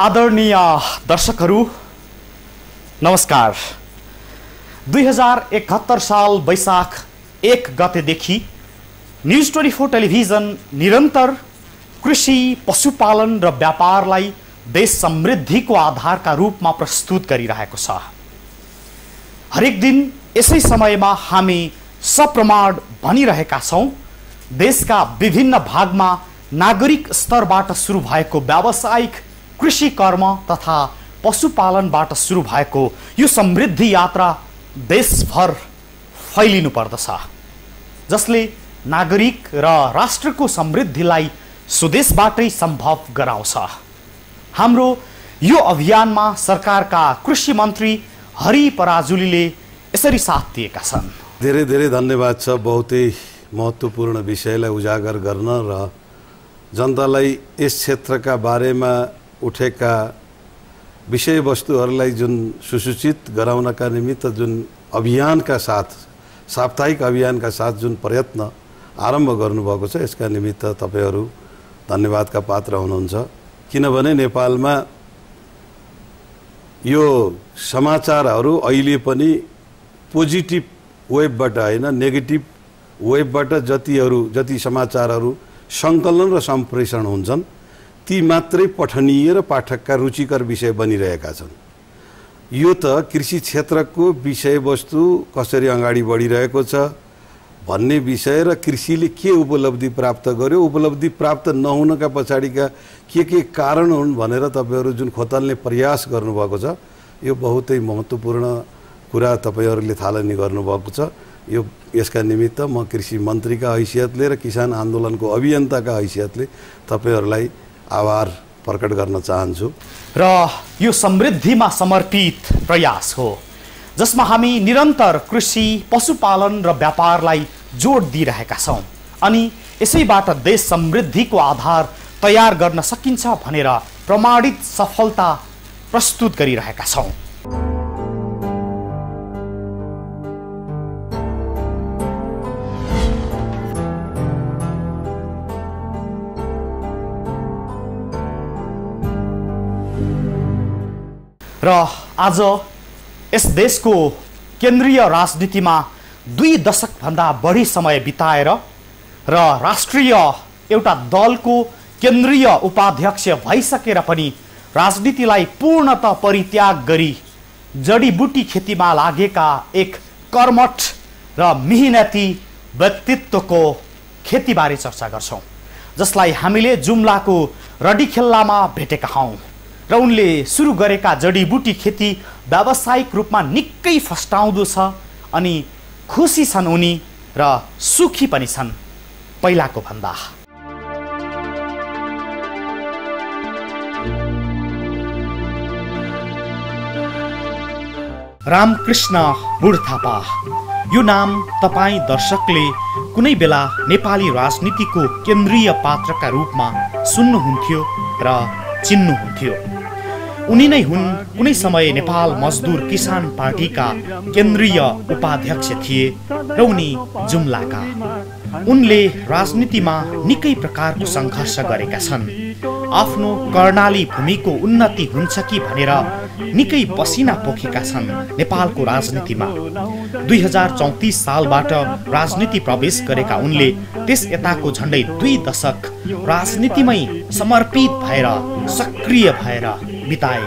आदरणीय दर्शकहरू नमस्कार। 2071 साल वैशाख 1 गतेदेखि न्युज 24 टेलिभिजन निरन्तर कृषि, पशुपालन र व्यापारलाई देश समृद्धिको आधारका रूपमा प्रस्तुत गरिरहेको छ। हरेक दिन यसै समयमा हामी सप्रमाण भनिरहेका छौँ, देशका विभिन्न भागमा नागरिक स्तरबाट सुरु भएको व्यावसायिक कृषि कर्म तथा पशुपालनबाट सुरु भएको यो समृद्धि यात्रा देशभर फैलिनु पर्दछ, जसले नागरिक र राष्ट्रको समृद्धिलाई स्वदेशबाटै सम्भव गराउँछ। हाम्रो यो अभियानमा सरकारका कृषि मन्त्री हरि पराजुलीले यसरी साथ दिएका छन्। धेरै धेरै धन्यवाद छ बहुतै महत्त्वपूर्ण विषयलाई उजागर गर्न र जनतालाई यस क्षेत्रका बारेमा उठेका विषयवस्तुहरूलाई जुन सुसूचित गराउनका निमित्त जुन अभियानका साथ, साप्ताहिक अभियानका साथ जुन प्रयत्न आरम्भ गर्नुभएको छ, यसका निमित्त तपाईहरू धन्यवादका पात्र हुनुहुन्छ। किनभने नेपालमा यो समाचारहरू अहिले पनि पोजिटिभ वेबबाट होइन, नेगेटिभ वेबबाट जति समाचारहरू सङ्कलन र सम्प्रेषण हुन्छन् ती मात्रै पठनीय र पाठकका रुचिकर विषय बनिरहेका छन्। यो त कृषि क्षेत्रको विषयवस्तु कसरी अगाडि बढिरहेको छ भन्ने विषय र कृषिले के उपलब्धि प्राप्त गर्यो, उपलब्धि प्राप्त नहुनका पछाडिका के कारण हुन् भनेर तपाईहरू जुन खोतल्ने प्रयास गर्नुभएको छ, यो बहुतै महत्त्वपूर्ण कुरा तपाईहरूले थालनी गर्नुभएको छ। यसका निमित्त म कृषि मन्त्रीका हैसियतले र किसान आन्दोलनको अभियन्ताका हैसियतले तपाईहरूलाई आभार प्रकट गर्न चाहन्छु। र यो समृद्धिमा समर्पित प्रयास हो जसमा हामी निरन्तर कृषि, पशुपालन र व्यापारलाई जोड दिइरहेका छौँ अनि यसैबाट देश समृद्धिको आधार तयार गर्न सकिन्छ भनेर प्रमाणित सफलता प्रस्तुत गरिरहेका छौँ। र आज यस देशको केन्द्रीय राजनीतिमा 2 दशकभन्दा बढी समय बिताएर र राष्ट्रिय एउटा दलको केन्द्रीय उपाध्यक्ष भइसकेर पनि राजनीतिलाई पूर्णतः परित्याग गरी जडीबुटी खेतीमा लागेका एक कर्मठ र मेहनती व्यक्तित्वको खेतीबारे चर्चा गर्छौँ, जसलाई हामीले जुम्लाको रडीखेल्लामा भेटेका हौँ र उनले सुरु गरेका जडीबुटी खेती व्यावसायिक रूपमा निकै फस्टाउँदो छ अनि खुसी छन् उनी र सुखी पनि छन् पहिलाको भन्दा। रामकृष्ण बुढथापा, यो नाम तपाईँ दर्शकले कुनै बेला नेपाली राजनीतिको केन्द्रीय पात्रका रूपमा सुन्नुहुन्थ्यो र चिन्नुहुन्थ्यो। उनी नै हुन् कुनै समय नेपाल मजदुर किसान पार्टीका केन्द्रीय उपाध्यक्ष थिए र उनी जुम्लाका। उनले राजनीतिमा निकै प्रकारको सङ्घर्ष गरेका छन्। आफ्नो कर्णाली भूमिको उन्नति हुन्छ कि भनेर निकै पसिना पोखेका छन् नेपालको राजनीतिमा। 2034 सालबाट राजनीति प्रवेश गरेका उनले त्यस यताको झन्डै 2 दशक राजनीतिमै समर्पित भएर सक्रिय भएर बिताए।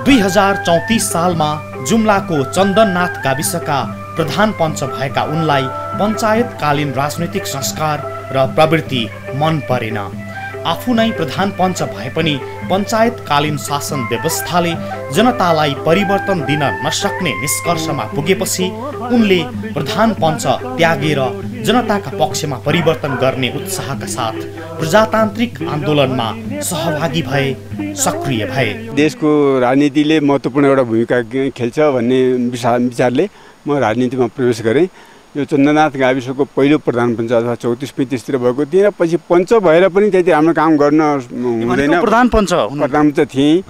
2034 सालमा जुम्लाको चन्दननाथ गाविसका प्रधान पञ्च भएका उनलाई पञ्चायतकालीन राजनैतिक संस्कार र प्रवृत्ति मन परेन। आफू नै प्रधान पञ्च भए पनि पञ्चायतकालीन शासन व्यवस्थाले जनतालाई परिवर्तन दिन नसक्ने निष्कर्षमा पुगेपछि उनले प्रधान पञ्च त्यागेर जनताका पक्षमा परिवर्तन गर्ने उत्साहका साथ प्रजातान्त्रिक आन्दोलनमा सहभागी भए, सक्रिय भए। देशको राजनीतिले महत्त्वपूर्ण एउटा भूमिका खेल्छ भन्ने विचारले म राजनीतिमा प्रवेश गरेँ यो चन्द्रनाथ गाविसको पहिलो प्रधान पञ्च अथवा 34-35 भएको थिएँ र पछि पञ्च भएर पनि त्यति राम्रो काम गर्न हुँदैन। प्रधान पञ्च थिएँ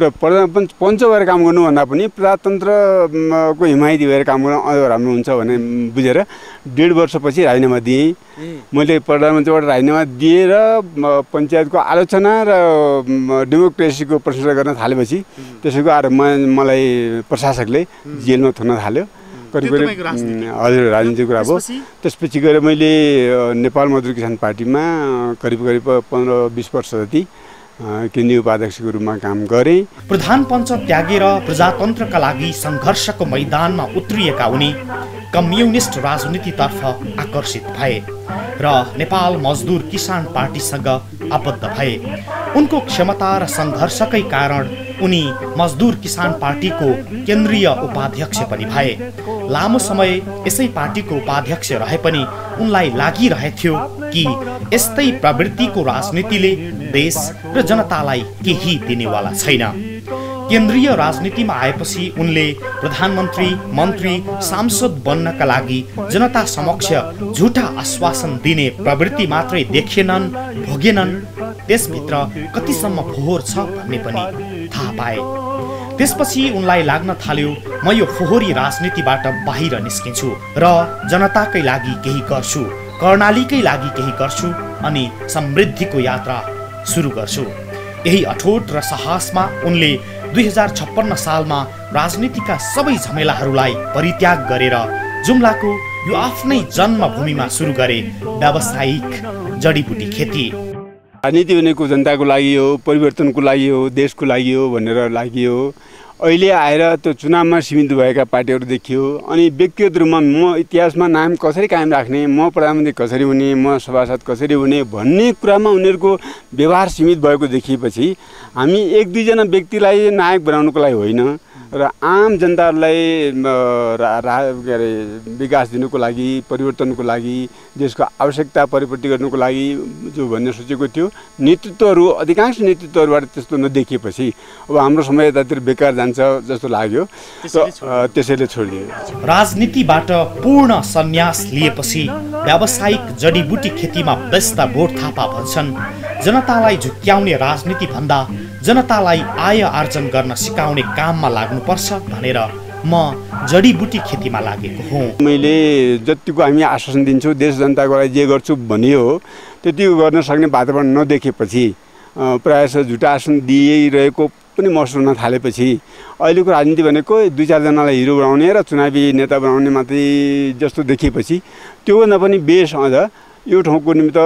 र पञ्च भएर काम गर्नुभन्दा पनि प्रजातन्त्रको हिमायती भएर काम गर्न अझ राम्रो हुन्छ भन्ने बुझेर 1.5 वर्षपछि राजीनामा दिएँ। मैले प्रधानमन्त्रीबाट राजीनामा दिएर पञ्चायतको आलोचना र डेमोक्रेसीको प्रशंसा गर्न थालेपछि त्यसैको आएर मलाई प्रशासकले जेलमा थुन्न थाल्यो। करिब हजुर राजनीतिक कुरा भयो। त्यसपछि गएर मैले नेपाल मजदुर किसान पार्टीमा करिब 15-20 वर्ष जति केन्द्रीय उपाध्यक्षको रूपमा काम गरेँ। प्रधान पञ्च त्यागेर प्रजातन्त्रका लागि सङ्घर्षको मैदानमा उत्रिएका उनी कम्युनिस्ट राजनीतितर्फ आकर्षित भए र नेपाल मजदुर किसान पार्टीसँग आबद्ध भए। उनको क्षमता र सङ्घर्षकै कारण उनी मजदुर किसान पार्टीको केन्द्रीय उपाध्यक्ष पनि भए। लामो समय यसै पार्टीको उपाध्यक्ष रहे पनि उनलाई लागिरहेथ्यो कि यस्तै प्रवृत्तिको राजनीतिले देश र जनतालाई केही दिनेवाला छैन। केन्द्रीय राजनीतिमा आएपछि उनले प्रधानमन्त्री, मन्त्री, सांसद बन्नका लागि जनता समक्ष झुटा आश्वासन दिने प्रवृत्ति मात्रै देखेनन्, भोगेनन्। त्यसभित्र कतिसम्म फोहोर छ भन्ने पनि थाहा पाए। त्यसपछि उनलाई लाग्न थाल्यो म यो फोहोरी राजनीतिबाट बाहिर निस्किन्छु र जनताकै लागि केही गर्छु, कर्णालीकै लागि केही गर्छु अनि समृद्धिको यात्रा सुरु गर्छु। यही अठोट र साहसमा उनले 2056 सालमा राजनीतिका सबै झमेलाहरूलाई परित्याग गरेर जुम्लाको यो आफ्नै जन्मभूमिमा सुरु गरे व्यावसायिक जडीबुटी खेती। राजनीति भनेको जनताको लागि हो, परिवर्तनको लागि हो, देशको लागि हो भनेर लागि हो। अहिले आएर त्यो चुनावमा सीमित भएका पार्टीहरू देखियो। अनि व्यक्तिगत रूपमा म इतिहासमा नाम कसरी कायम राख्ने, म प्रधानमन्त्री कसरी हुने, म सभासद कसरी हुने भन्ने कुरामा उनीहरूको व्यवहार सीमित भएको देखिएपछि हामी 1-2 व्यक्तिलाई नायक बनाउनुको लागि होइन र आम जनताहरूलाई के अरे विकास दिनुको लागि, परिवर्तनको लागि, देशको आवश्यकता परिपूर्ति गर्नुको लागि जो भन्ने सोचेको थियो, नेतृत्वहरू अधिकांश नेतृत्वहरूबाट त्यस्तो नदेखिएपछि अब हाम्रो समय यतातिर बेकार जान्छ जस्तो लाग्यो र त्यसैले छोडिदियो। राजनीतिबाट पूर्ण सन्यास लिएपछि व्यावसायिक जडीबुटी खेतीमा व्यस्त बोट थापा भन्छन् जनतालाई झुक्क्याउने राजनीति भन्दा जनतालाई आय आर्जन गर्न सिकाउने काममा लाग्नुपर्छ भनेर म जडीबुटी खेतीमा लागेको हुँ। मैले जतिको हामी आश्वासन दिन्छौँ देश जनताको लागि जे गर्छु भनियो हो त्यतिको गर्न सक्ने वातावरण नदेखेपछि प्रायः झुटा आश्वासन दिइरहेको पनि महसुस हुन थालेपछि अहिलेको राजनीति भनेको 2-4 जनालाई हिरो बनाउने र चुनावी नेता बनाउने मात्रै जस्तो देखिएपछि त्योभन्दा पनि बेस अझ यो ठाउँको निमित्त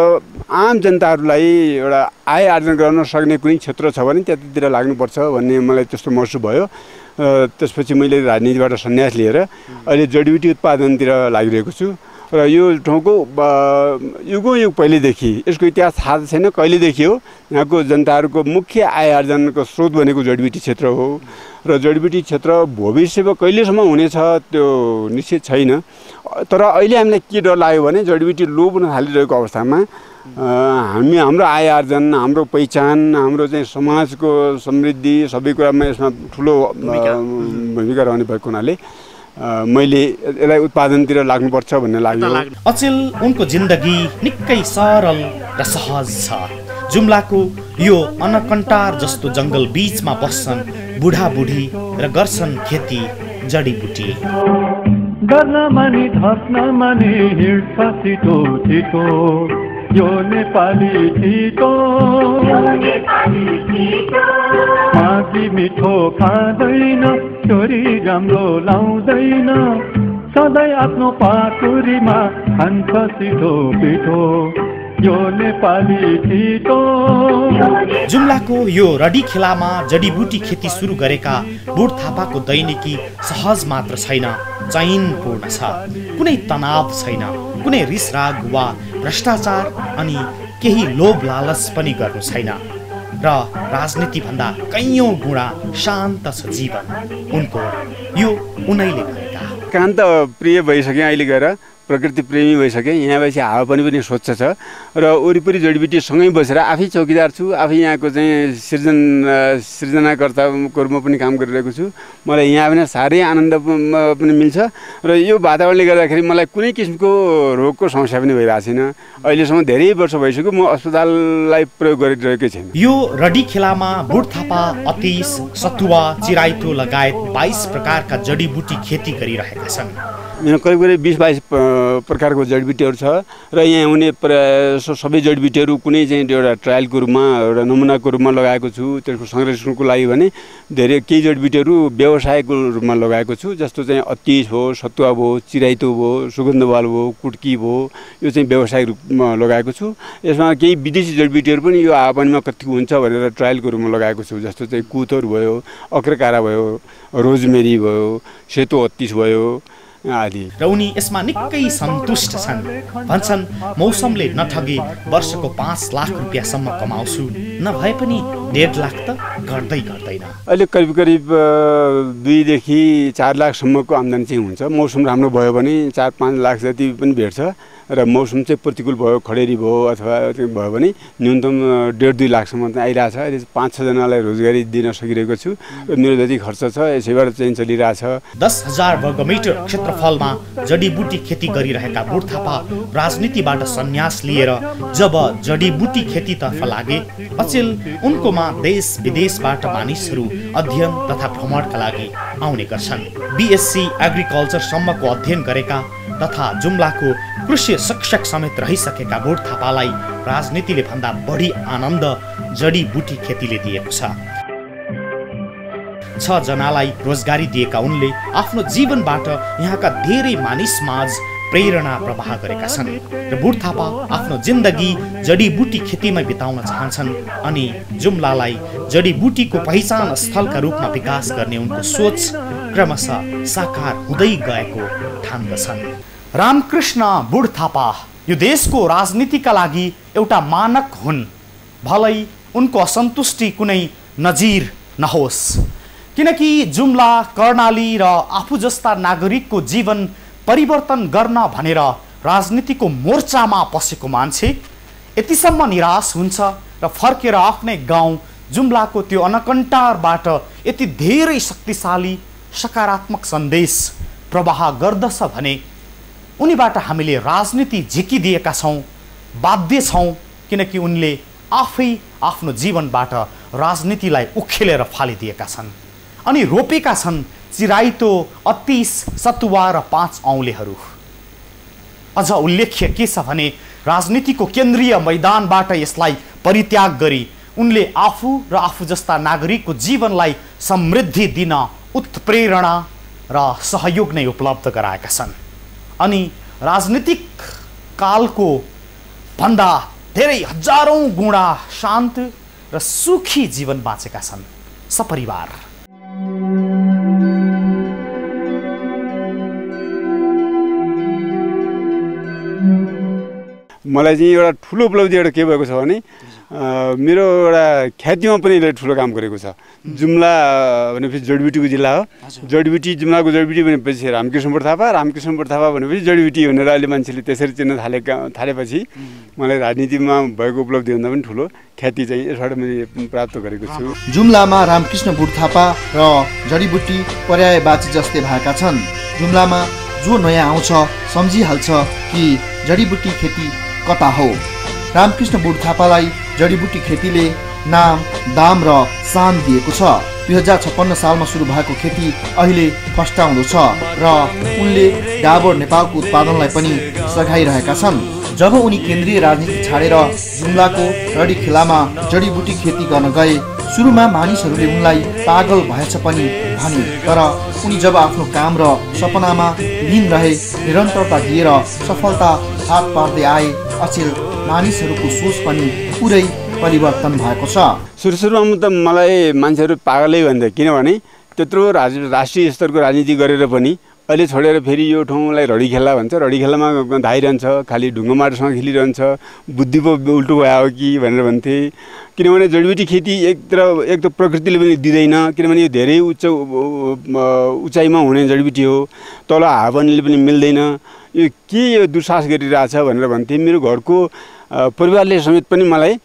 आम जनताहरूलाई एउटा आय आर्जन गर्न सक्ने कुनै क्षेत्र छ भने त्यतातिर लाग्नुपर्छ भन्ने मलाई त्यस्तो महसुस भयो। त्यसपछि मैले राजनीतिबाट सन्यास लिएर अहिले जडीबुटी उत्पादनतिर लागिरहेको छु र यो ठाउँको युगौँ पहिलेदेखि यसको इतिहास थाहा छैन, कहिलेदेखि हो यहाँको जनताहरूको मुख्य आय आर्जनको स्रोत भनेको जडीबुटी क्षेत्र हो र जडीबुटी क्षेत्र भविष्यमा कहिलेसम्म हुनेछ त्यो निश्चित छैन। तर अहिले हामीलाई के डर लाग्यो भने जडीबुटी लोप हुन थालिरहेको अवस्थामा हाम्रो आय आर्जन, हाम्रो पहिचान, हाम्रो चाहिँ समाजको समृद्धि सबै कुरामा यसमा ठुलो भूमिका रहने भएको हुनाले मैले यसलाई उत्पादनतिर लाग्नुपर्छ भन्ने लाग्यो। अचेल उनको जिन्दगी निकै सरल र सहज छ। जुम्लाको यो अनकन्टार जस्तो जङ्गल बीचमा बस्छन् बुढाबुढी र गर्छन् खेती जडीबुटी। गर्न मानी धस्न मानी हिँड्छ छिटो छिटो यो नेपाली छिटो माथि मिठो खाँदैन छोरी राम्रो लाउँदैन सधैँ आफ्नो पाखुरीमा खान्छ छिटो पिठो यो नेपाली छिटो। जुम्लाको यो रडी खेलामा जडीबुटी खेती सुरु गरेका बुढ थापाको दैनिकी सहज मात्र छैन, चैनपूर्ण छ। कुनै तनाव छैन, कुनै रिसराग वा भ्रष्टाचार अनि केही लोभ लालच पनि गर्नु छैन र राजनीति भन्दा कैयौं गुणा शान्त छ जीवन उनको। यो उनैले भनेका। एकान्त प्रिय भइसक्यो अहिले गएर प्रकृति प्रेमी भइसकेँ। यहाँ भएपछि हावापानी पनि स्वच्छ छ र वरिपरि जडीबुटीसँगै बसेर आफै चौकीदार छु, आफै यहाँको चाहिँ सृजनाकर्ताको रूपमा पनि काम गरिरहेको छु। मलाई यहाँ पनि साह्रै आनन्द पनि मिल्छ र यो वातावरणले गर्दाखेरि मलाई कुनै किसिमको रोगको समस्या पनि भइरहेको छैन। अहिलेसम्म धेरै वर्ष भइसक्यो म अस्पताललाई प्रयोग गरिरहेकै छैन। यो रडीखेलामा बुढथापा, अतिस, सतुवा, चिराइतो लगायत 22 प्रकारका जडीबुटी खेती गरिरहेका छन्। यहाँ करिब करिब 20-22 प्रकारको जडीबुटीहरू छ र यहाँ हुने सबै जडीबुटीहरू कुनै चाहिँ एउटा ट्रायलको रूपमा एउटा नमुनाको रूपमा लगाएको छु। त्यसको संरक्षणको लागि भने धेरै केही जडीबुटीहरू व्यवसायको रूपमा लगाएको छु। जस्तो चाहिँ अतिस हो, सतुवा भयो, चिराइतो भयो, सुगन्धवाल भयो, कुट्की भयो, यो चाहिँ व्यवसायिक रूपमा लगाएको छु। यसमा केही विदेशी जडीबुटीहरू पनि यो हावापानीमा कतिको हुन्छ भनेर ट्रायलको रूपमा लगाएको छु। जस्तो चाहिँ कुतहरू भयो, अक्रेकारा भयो, रोजमेरी भयो, सेतो अतिस भयो आदि। र उनी यसमा निकै सन्तुष्ट छन्। भन्छन् मौसमले नठगे वर्षको 5 लाख रुपियाँसम्म कमाउँछु, नभए पनि 1.5 लाख त गर्दैन। अहिले करिब करिब 2 देखि 4 लाखसम्मको आम्दानी चाहिँ हुन्छ। मौसम राम्रो भयो भने 4-5 लाख जति पनि भेट्छ र मौसम चाहिँ प्रतिकूल भयो, खडेरी भयो अथवा भयो भने न्यूनतम 1.5-2 लाखसम्म चाहिँ आइरहेछ। अहिले 5-6 जनालाई रोजगारी दिन सकिरहेको छु र मेरो जति खर्च छ यसैबाट चाहिँ चलिरहेछ। 10,000 वर्गमिटर क्षेत्रफलमा जडीबुटी खेती गरिरहेका बुढथापा राजनीतिबाट सन्यास लिएर जब जडीबुटी खेतीतर्फ लागे, अचेल उनकोमा देश विदेशबाट मानिसहरू अध्ययन तथा भ्रमणका लागि आउने गर्छन्। BSc एग्रिकल्चरसम्मको अध्ययन गरेका तथा जुम्लाको कृषि शिक्षक समेत रहिसकेका बुढथापालाई राजनीतिले भन्दा बढी आनन्द जडीबुटी खेतीले दिएको छ। 6 जनालाई रोजगारी दिएका उनले आफ्नो जीवनबाट यहाँका धेरै मानिसमाझ प्रेरणा प्रवाह गरेका छन् र बुढथापा आफ्नो जिन्दगी जडीबुटी खेतीमा बिताउन चाहन्छन् अनि जुम्लालाई जडीबुटीको पहिचान स्थलका रूपमा विकास गर्ने उनको सोच क्रमशः साकार हुँदै गएको ठान्दछन्। रामकृष्ण बुढथापा यो देशको राजनीतिका लागि एउटा मानक हुन्, भलै उनको असन्तुष्टि कुनै नजिर नहोस्। किनकि जुम्ला, कर्णाली र आफू जस्ता नागरिकको जीवन परिवर्तन गर्न भनेर राजनीतिको मोर्चामा पसेको मान्छे यतिसम्म निराश हुन्छ र फर्केर आफ्नै गाउँ जुम्लाको त्यो अनकन्टारबाट यति धेरै शक्तिशाली सकारात्मक सन्देश प्रवाह गर्दछ भने उनीबाट हामीले राजनीति झिकिदिएका छौँ, बाध्य छौँ। किनकि उनले आफै आफ्नो जीवनबाट राजनीतिलाई उखेलेर फालिदिएका छन् अनि रोपेका छन् चिराइतो, अतिस, सतुवा र 5 औँलेहरू। अझ उल्लेख्य के छ भने राजनीतिको केन्द्रीय मैदानबाट यसलाई परित्याग गरी उनले आफू र आफू जस्ता नागरिकको जीवनलाई समृद्धि दिन उत्प्रेरणा र सहयोग नै उपलब्ध गराएका छन् अनि राजनीतिक कालको भन्दा धेरै हजारौं गुणा शान्त र सुखी जीवन बाँचेका छन् सपरिवार। मलाई चाहिँ एउटा ठुलो उपलब्धि एउटा के भएको छ भने मेरो एउटा ख्यातिमा पनि यसले ठुलो काम गरेको छ। जुम्ला भनेपछि जडीबुटीको जिल्ला हो। जडीबुटी जुम्लाको जडीबुटी भनेपछि रामकृष्ण बुढथापा भनेपछि जडीबुटी भनेर अहिले मान्छेले त्यसरी चिन्न थालेपछि मलाई राजनीतिमा भएको उपलब्धिभन्दा पनि ठुलो ख्याति चाहिँ यसबाट मैले प्राप्त गरेको छु। जुम्लामा रामकृष्ण बुढथापा र जडीबुटी पर्यायवाची जस्तै भएका छन्। जुम्लामा जो नयाँ आउँछ सम्झिहाल्छ कि जडीबुटी खेती कता हो। रामकृष्ण बुढथापालाई जडीबुटी खेतीले नाम, दाम र शान दिएको छ। 2056 सालमा सुरु भएको खेती अहिले फस्टाउँदो छ र उनले डाबर नेपालको उत्पादनलाई पनि सघाइरहेका छन्। जब उनी केन्द्रीय राजनीति छाडेर जुम्लाको रडीखेलामा जडीबुटी खेती गर्न गए, सुरुमा मानिसहरूले उनलाई पागल भएछ पनि भने, तर उनी जब आफ्नो काम र सपनामा लीन रहे, निरन्तरता दिएर सफलता हात पार्दै आए, अचेल मानिसहरूको सोच पनि पुरै परिवर्तन भएको छ। सुरुमा त मलाई मान्छेहरू पागलै भन्थे, किनभने त्यत्रो राष्ट्रिय स्तरको राजनीति गरेर पनि अहिले छोडेर फेरि यो ठाउँलाई रडीखेला भन्छ, रडीखेलामा धाइरहन्छ, खालि ढुङ्गा माटोसँग खेलिरहन्छ, बुद्धि पो उल्टो भयो कि भनेर भन्थे। किनभने जडीबुटी खेती एक त प्रकृतिले पनि दिँदैन, किनभने यो धेरै उचाइमा हुने जडीबुटी हो, तल हावापानीले पनि मिल्दैन। यो के यो दुस्साहस गरिरहेछ भनेर भन्थे। मेरो घरको परिवारले समेत पनि मलाई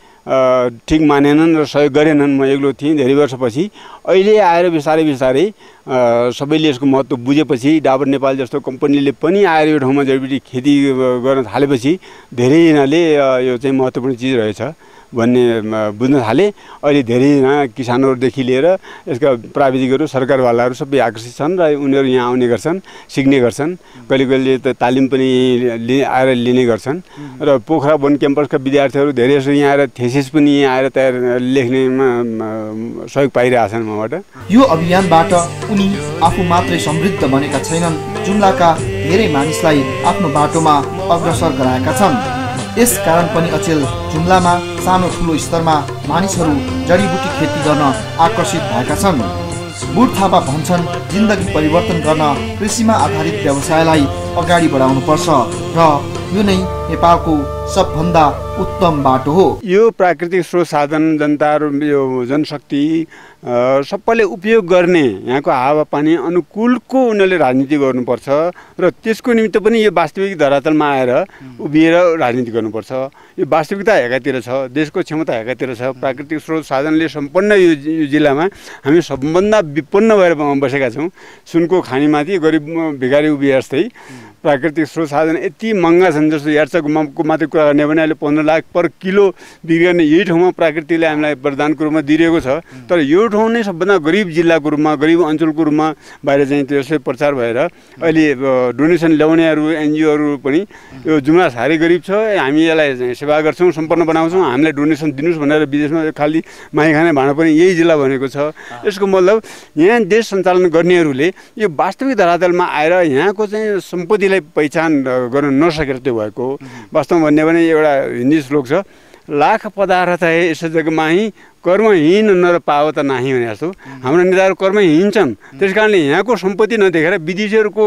ठिक मानेनन् र सहयोग गरेनन्। म एक्लो थिएँ धेरै वर्षपछि। अहिले आएर बिस्तारै बिस्तारै सबैले यसको महत्त्व बुझेपछि डाबर नेपाल जस्तो कम्पनीले पनि आएर यो ठाउँमा जडीबुटी खेती गर्न थालेपछि धेरैजनाले यो चाहिँ महत्त्वपूर्ण चिज रहेछ भन्ने बुझ्न थाले। अहिले धेरैजना किसानहरूदेखि लिएर यसका प्राविधिकहरू सरकारवालाहरू सबै आकर्षित छन् र उनीहरू यहाँ आउने गर्छन्, सिक्ने गर्छन्। कहिले कहिले त तालिम पनि आएर लिने गर्छन् र पोखरा वन क्याम्पसका विद्यार्थीहरू धेरै जस्तो यहाँ आएर थेसिस पनि यहाँ आएर तयार लेख्नेमा सहयोग पाइरहेछन् मबाट। यो अभियानबाट उनी आफू मात्रै समृद्ध बनेका छैनन्, जुम्लाका धेरै मानिसलाई आफ्नो बाटोमा अग्रसर गराएका छन्। यस कारण पनि अचेल जुम्लामा सानो ठुलो स्तरमा मानिसहरू जडीबुटी खेती गर्न आकर्षित भएका छन्। बुढ थापा भन्छन् जिन्दगी परिवर्तन गर्न कृषिमा आधारित व्यवसायलाई अगाडि बढाउनुपर्छ र यो नै नेपालको सबभन्दा उत्तम बाटो हो। यो प्राकृतिक स्रोत साधन जनताहरू यो जनशक्ति सबैले उपयोग गर्ने यहाँको हावापानी अनुकूलको उनीहरूले राजनीति गर्नुपर्छ र त्यसको निमित्त पनि यो वास्तविक धरातलमा आएर उभिएर राजनीति गर्नुपर्छ। यो वास्तविकता एकातिर छ, देशको क्षमता एकातिर छ। प्राकृतिक स्रोत साधनले सम्पन्न यो जिल्लामा हामी सबभन्दा विपन्न भएर बसेका छौँ। सुनको खानीमाथि गरिब भिखारी उभिए जस्तै प्राकृतिक स्रोत साधन यति महँगा छन्। जस्तो यार्चको मात्रै कुरा गर्ने भने अहिले 15 लाख पर किलो बिक्री गर्ने यही ठाउँमा प्रकृतिले हामीलाई वरदानको रूपमा दिइरहेको छ। तर यो ठाउँ नै सबभन्दा गरिब जिल्लाको रूपमा, गरिब अञ्चलको रूपमा बाहिर चाहिँ त्यसै प्रचार भएर अहिले डोनेसन ल्याउनेहरू एनजिओहरू पनि यो जुम्ला साह्रै गरिब छ, हामी यसलाई सेवा गर्छौँ, सम्पन्न बनाउँछौँ, हामीलाई डोनेसन दिनुहोस् भनेर विदेशमा खालि माई खाने भाँडा पनि यही जिल्ला भनेको छ। यसको मतलब यहाँ देश सञ्चालन गर्नेहरूले यो वास्तविक धरातलमा आएर यहाँको चाहिँ सम्पत्ति पहिचान गर्न नसकेर त्यो भएको हो। वास्तवमा भन्ने भने एउटा हिन्दी श्लोक छ, लाख पदार्थ है यस जगमा ही कर्महीन नर पाओ त नाही भने जस्तो। हाम्रो नेताहरू कर्महीन छन्, त्यस कारणले यहाँको सम्पत्ति नदेखेर विदेशीहरूको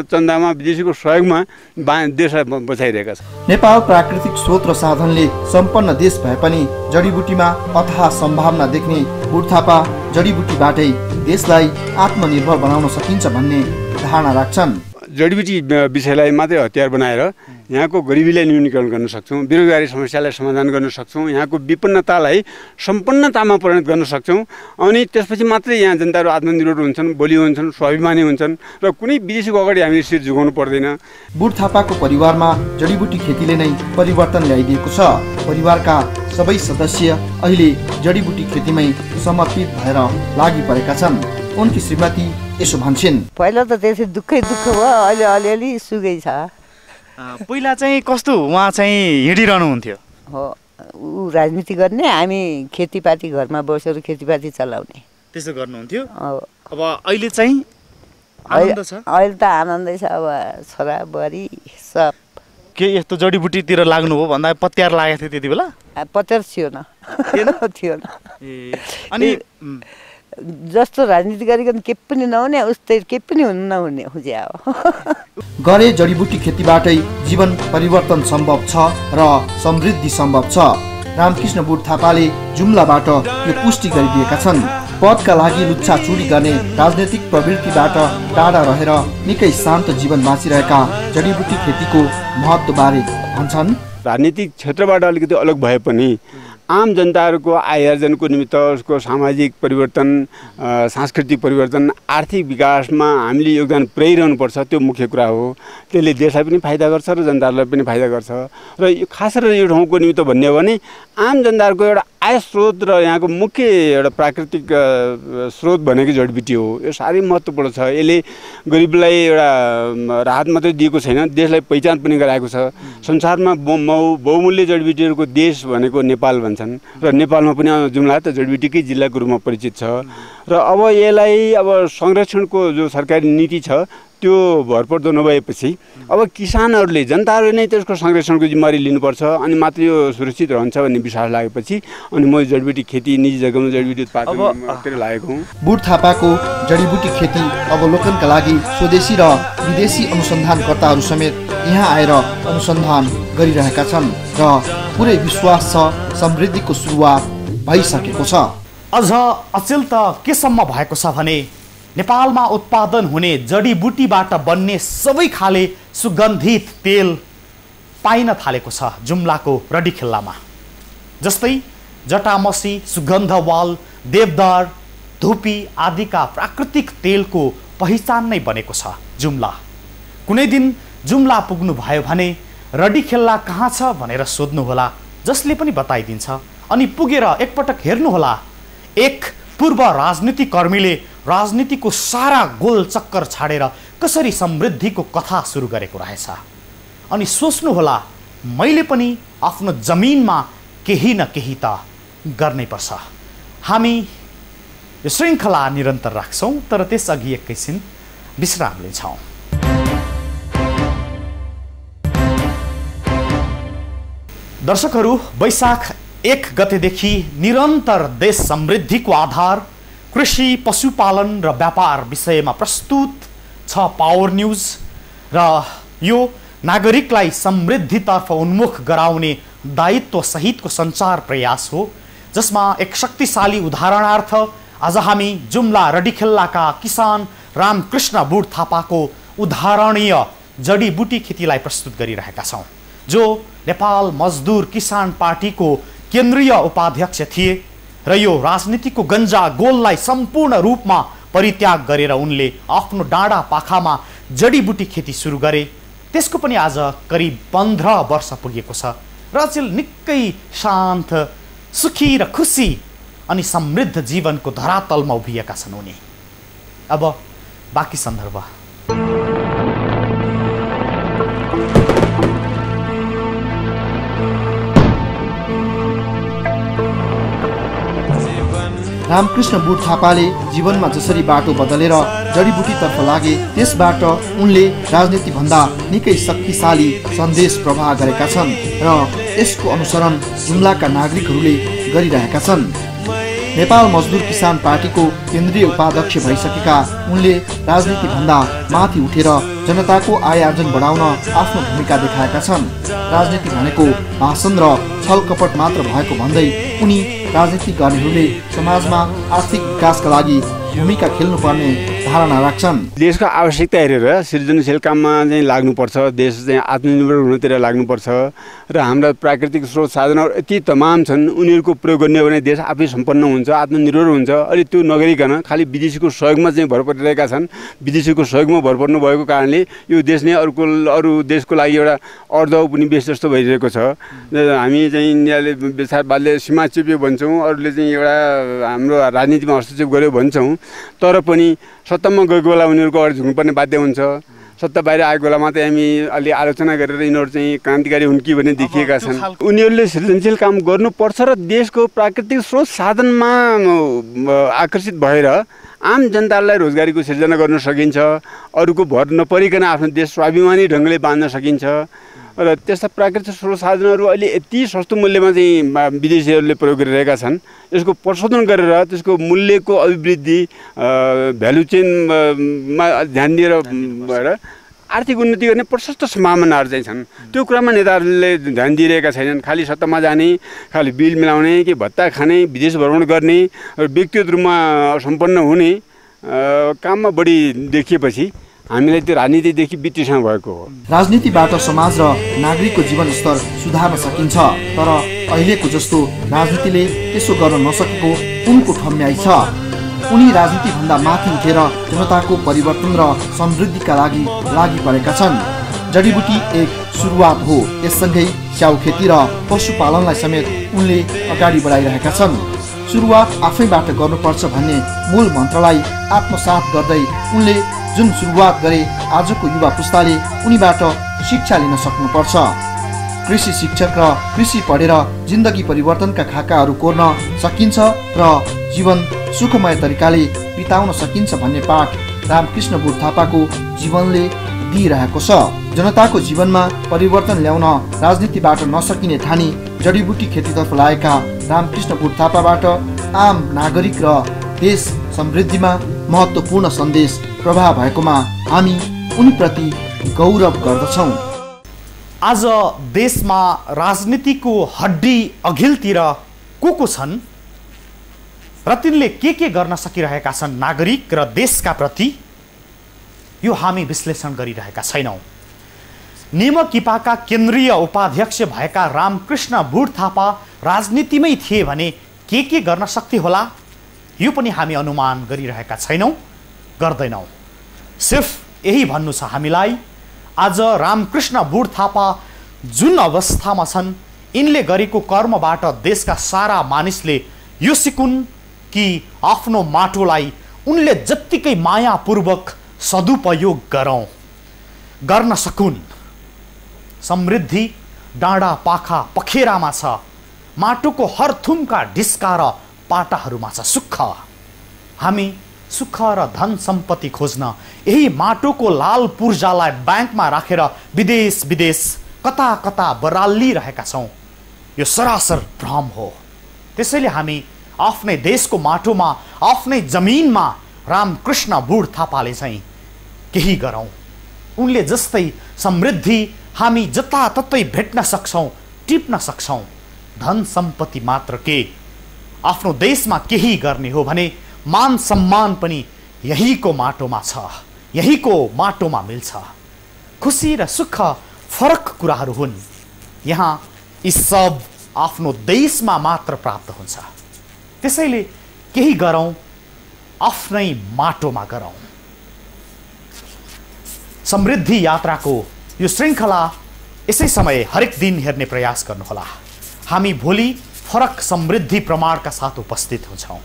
चन्दामा, विदेशीको सहयोगमा देशलाई बचाइरहेका छन्। नेपाल प्राकृतिक स्रोत र साधनले सम्पन्न देश भए पनि जडीबुटीमा अथाह सम्भावना देख्ने बुढ थापा जडीबुटीबाटै देशलाई आत्मनिर्भर बनाउन सकिन्छ भन्ने धारणा राख्छन्। जडीबुटी विषयलाई मात्रै हतियार बनाएर यहाँको गरिबीलाई न्यूनीकरण गर्न सक्छौँ, बेरोजगारी समस्यालाई समाधान गर्न सक्छौँ, यहाँको विपन्नतालाई सम्पन्नतामा परिणत गर्न सक्छौँ। अनि त्यसपछि मात्रै यहाँ जनताहरू आत्मनिर्भर हुन्छन्, बलियो हुन्छन्, स्वाभिमानी हुन्छन् र कुनै विदेशीको अगाडि हामीले शिर झुकाउनु पर्दैन। बुढ थापाको परिवारमा जडीबुटी खेतीले नै परिवर्तन ल्याइदिएको छ। परिवारका सबै सदस्य अहिले जडीबुटी खेतीमै समर्पित भएर लागि परेका छन्। उनकी श्रीमती यसो भन्छन्, पहिला त त्यसै दुःखै दुःख भयो, अहिले अलिअलि सुगै छ। पहिला चाहिँ कस्तो उहाँ चाहिँ हिँडिरहनुहुन्थ्यो? हो, ऊ राजनीति गर्ने, हामी खेतीपाती घरमा बसेर खेतीपाती चलाउने, त्यसो गर्नुहुन्थ्यो। अब अहिले चाहिँ आनन्द छ? अहिले त आनन्दै छ। अब छोरा बुहारी सब के यस्तो जडीबुटीतिर लाग्नुभयो भन्दा पत्यार लागेको थियो त्यति बेला? पत्यार थिएन थिएन। अनि जस्तो राजनीति गरिकन के पनि नहुने, उस्तै के पनि हुनु नहुने हुज्या हो। गरे जडीबुटी खेतीबाटै जीवन परिवर्तन सम्भव छ र समृद्धि सम्भव छ। रामकृष्ण बुढ थापाले जुम्लाबाट यो पुष्टि गरिदिएका छन्। पदका लागि लुच्छाचुरी गर्ने राजनैतिक प्रवृत्तिबाट टाढा रहेर निकै शान्त जीवन बाँचिरहेका जडीबुटी खेतीको महत्त्वबारे भन्छन्। राजनीतिक क्षेत्रबाट अलिकति अलग भए पनि आम जनताहरूको आय आर्जनको निमित्त उसको सामाजिक परिवर्तन, सांस्कृतिक परिवर्तन, आर्थिक विकासमा हामीले योगदान पुर्याइरहनुपर्छ। त्यो मुख्य कुरा हो। त्यसले देशलाई पनि फाइदा गर्छ र जनताहरूलाई पनि फाइदा गर्छ। र यो खास गरेर यो ठाउँको निमित्त भन्ने हो भने आम जनताहरूको एउटा आय स्रोत र यहाँको मुख्य एउटा प्राकृतिक स्रोत भनेको जडीबुटी हो। यो साह्रै महत्त्वपूर्ण छ। यसले गरिबलाई एउटा राहत मात्रै दिएको छैन, देशलाई पहिचान पनि गराएको छ। संसारमा बहुमूल्य जडीबुटीहरूको देश भनेको नेपाल भन्छन् र नेपालमा पनि जुम्ला त जडीबुटीकै जिल्लाको रूपमा परिचित छ। र अब यसलाई अब संरक्षणको जो सरकारी नीति छ त्यो भरपर्दो नभएपछि अब किसानहरूले, जनताहरूले नै त्यसको संरक्षणको जिम्मेवारी लिनुपर्छ। अनि मात्र यो सुरक्षित रहन्छ भन्ने विश्वास लागेपछि अनि म जडीबुटी खेती निजी जग्गामा जडीबुटी उत्पादनतिर लागेको हुँ। बुढ थापाको जडीबुटी खेती अवलोकनका लागि स्वदेशी र विदेशी अनुसन्धानकर्ताहरू समेत यहाँ आएर अनुसन्धान गरिरहेका छन् र पुरै विश्वास छ समृद्धिको सुरुवात भइसकेको छ। अझ अचेल त केसम्म भएको छ भने नेपालमा उत्पादन हुने जडीबुटीबाट बन्ने सबै खाले सुगन्धित तेल पाइन थालेको छ जुम्लाको रडीखेल्लामा। जस्तै जटामसी, सुगन्धवाल, देवदार, धुपी आदिका प्राकृतिक तेलको पहिचान नै बनेको छ जुम्ला। कुनै दिन जुम्ला पुग्नु भयो भने रडीखेल्ला कहाँ छ भनेर सोध्नुहोला, जसले पनि बताइदिन्छ। अनि पुगेर एकपटक हेर्नुहोला, एक पूर्व राजनीतिक कर्मीले राजनीतिको सारा गोल चक्कर छाडेर कसरी समृद्धिको कथा सुरु गरेको रहेछ। अनि सोच्नुहोला, मैले पनि आफ्नो जमिनमा केही न केही त गर्नै पर्छ। हामी यो श्रृङ्खला निरन्तर राख्छौँ, तर त्यसअघि एकैछिन विश्राम लिन्छौँ। दर्शकहरू, वैशाख 1 गतेदेखि निरन्तर देश समृद्धिको आधार कृषि, पशुपालन र व्यापार विषयमा प्रस्तुत छ पावर न्युज र यो नागरिकलाई समृद्धितर्फ उन्मुख गराउने दायित्व सहितको सञ्चार प्रयास हो, जसमा एक शक्तिशाली उदाहरणार्थ आज हामी जुम्ला रडीखेल्लाका किसान रामकृष्ण बुढ थापाको उदाहरणीय जडीबुटी खेतीलाई प्रस्तुत गरिरहेका छौँ, जो नेपाल मजदुर किसान पार्टीको केन्द्रीय उपाध्यक्ष थिए र यो राजनीतिको गन्जा गोललाई सम्पूर्ण रूपमा परित्याग गरेर उनले आफ्नो डाँडा पाखामा जडीबुटी खेती सुरु गरे। त्यसको पनि आज करिब 15 वर्ष पुगेको छ र चाहिँ निकै शान्त, सुखी र खुसी अनि समृद्ध जीवनको धरातलमा उभिएका छन् उनी। अब बाँकी सन्दर्भ। रामकृष्ण बुढ थापाले जीवनमा जसरी बाटो बदलेर जडीबुटीतर्फ लागे, त्यसबाट उनले राजनीतिभन्दा निकै शक्तिशाली सन्देश प्रवाह गरेका छन् र यसको अनुसरण जुम्लाका नागरिकहरूले गरिरहेका छन्। नेपाल मजदुर किसान पार्टीको केन्द्रीय उपाध्यक्ष भइसकेका उनले राजनीतिभन्दा माथि उठेर जनताको आय आर्जन बढाउन आफ्नो भूमिका देखाएका छन्। राजनीति भनेको भाषण र छलकपट मात्र भएको भन्दै उनी राजनीति गर्नेहरूले समाजमा आर्थिक विकासका लागि भूमिका खेल्नुपर्ने धारणा राख्छन्। देशको आवश्यकता हेरेर सृजनशील काममा चाहिँ लाग्नुपर्छ, देश चाहिँ आत्मनिर्भर हुनतिर लाग्नुपर्छ र हाम्रा प्राकृतिक स्रोत साधनहरू यति तमाम छन्, उनीहरूको प्रयोग गर्ने भने देश आफै सम्पन्न हुन्छ, आत्मनिर्भर हुन्छ। अहिले त्यो नगरिकन खालि विदेशीको सहयोगमा चाहिँ भर परिरहेका छन्। विदेशीको सहयोगमा भर पर्नु भएको कारणले यो देश नै अरू देशको लागि एउटा अर्धौपनिवेश जस्तो भइरहेको छ। हामी चाहिँ इन्डियाले बाल्य सीमा चेप्यो भन्छौँ, अरूले चाहिँ एउटा हाम्रो राजनीतिमा हस्तक्षेप गर्यो भन्छौँ, तर पनि सत्तामा गएको बेला उनीहरूको अगाडि झुक्नुपर्ने बाध्य हुन्छ। सत्ता बाहिर आएको बेला मात्रै हामी अलि आलोचना गरेर यिनीहरू चाहिँ क्रान्तिकारी हुन् कि भन्ने देखिएका छन्। उनीहरूले सृजनशील काम गर्नुपर्छ र देशको प्राकृतिक स्रोत साधनमा आकर्षित भएर आम जनतालाई रोजगारीको सिर्जना गर्न सकिन्छ, अरूको भर नपरिकन आफ्नो देश स्वाभिमानी ढङ्गले बाँध्न सकिन्छ। र त्यस्ता प्राकृतिक स्रोत साधनहरू अहिले यति सस्तो मूल्यमा चाहिँ विदेशीहरूले प्रयोग गरिरहेका छन्। यसको प्रशोधन गरेर त्यसको मूल्यको अभिवृद्धि, भ्यालु चेनमा ध्यान दिएर भएर आर्थिक उन्नति गर्ने प्रशस्त सम्भावनाहरू चाहिँ छन्। त्यो कुरामा नेताहरूले ध्यान दिइरहेका छैनन्। खालि सत्तामा जाने, खालि बिल मिलाउने, कि भत्ता खाने, विदेश भ्रमण गर्ने र व्यक्तिगत रूपमा सम्पन्न हुने काममा बढी देखिएपछि हामीलाई त्यो राजनीतिदेखि वितृष्णा भएको हो। राजनीतिबाट समाज र नागरिकको जीवन स्तर सुधार्न सकिन्छ, तर अहिलेको जस्तो राजनीतिले त्यसो गर्न नसकेको उनको ठम्याइ छ। उनी राजनीतिभन्दा माथि उठेर जनताको परिवर्तन र समृद्धिका लागि परेका छन्। जडीबुटी एक सुरुवात हो, यससँगै स्याउ खेती र पशुपालनलाई समेत उनले अगाडि बढाइरहेका छन्। सुरुवात आफैबाट गर्नुपर्छ भन्ने मूल मन्त्रलाई आत्मसात गर्दै उनले जुन सुरुवात गरे, आजको युवा पुस्ताले उनीबाट शिक्षा लिन सक्नुपर्छ। कृषि शिक्षक र कृषि पढेर जिन्दगी परिवर्तनका खाकाहरू कोर्न सकिन्छ र जीवन सुखमय तरिकाले बिताउन सकिन्छ भन्ने पाठ रामकृष्ण बुढ थापाको जीवनले दिइरहेको छ। जनताको जीवनमा परिवर्तन ल्याउन राजनीतिबाट नसकिने ठानी जडीबुटी खेतीतर्फ लागेका रामकृष्ण बुढ थापाबाट आम नागरिक र देश समृद्धिमा महत्त्वपूर्ण सन्देश प्रभाव भएकोमा हामी उनीप्रति गौरव गर्दछौँ। आज देशमा राजनीतिको हड्डी अघिल्तिर को छन्? र तिनले के गर्न सकिरहेका छन् नागरिक र देशका प्रति, यो हामी विश्लेषण गरिरहेका छैनौँ। नेमकिपाका केन्द्रीय उपाध्यक्ष भएका रामकृष्ण बुढ थापा राजनीतिमै थिए भने के गर्न सक्थे होला, यो पनि हामी अनुमान गरिरहेका छैनौँ, गर्दैनौँ। सिर्फ यही भन्नु छ हामीलाई, आज रामकृष्ण बुढ थापा जुन अवस्थामा छन्, यिनले गरेको कर्मबाट देशका सारा मानिसले यो सिकुन् कि आफ्नो माटोलाई उनले जत्तिकै मायापूर्वक सदुपयोग गर्न सकुन्। समृद्धि डाँडा पाखा पखेरामा छ, माटोको हर थुम्का ढिस्का र पाटाहरूमा छ सुख। हामी सुख र धन सम्पत्ति खोज्न यही माटोको लाल पूर्जालाई ब्याङ्कमा राखेर विदेश कता कता बरालिरहेका छौँ। यो सरासर भ्रम हो। त्यसैले हामी आफ्नै देशको माटोमा, आफ्नै जमिनमा रामकृष्ण बुढ थापाले चाहिँ केही गरौँ। उनले जस्तै समृद्धि हामी जताततै भेट्न सक्छौँ, टिप्न सक्छौँ। धन सम्पत्ति मात्र के, आफ्नो देशमा केही गर्ने हो भने मान सम्मान पनि यहीको माटोमा छ, यहीको माटोमा मिल्छ। खुसी र सुख फरक कुराहरू हुन्। यहाँ यी सब आफ्नो देशमा मात्र प्राप्त हुन्छ। त्यसैले केही गरौँ, आफ्नै माटोमा गरौँ। समृद्धि यात्राको यो श्रृङ्खला यसै समय हरेक दिन हेर्ने प्रयास गर्नुहोला। हामी भोलि फरक समृद्धि प्रमाणका साथ उपस्थित हुन्छौँ।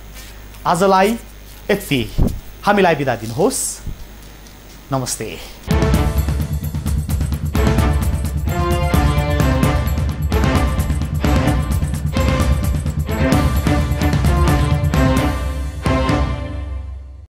आजलाई यति, हामीलाई बिदा दिनुहोस्। नमस्ते।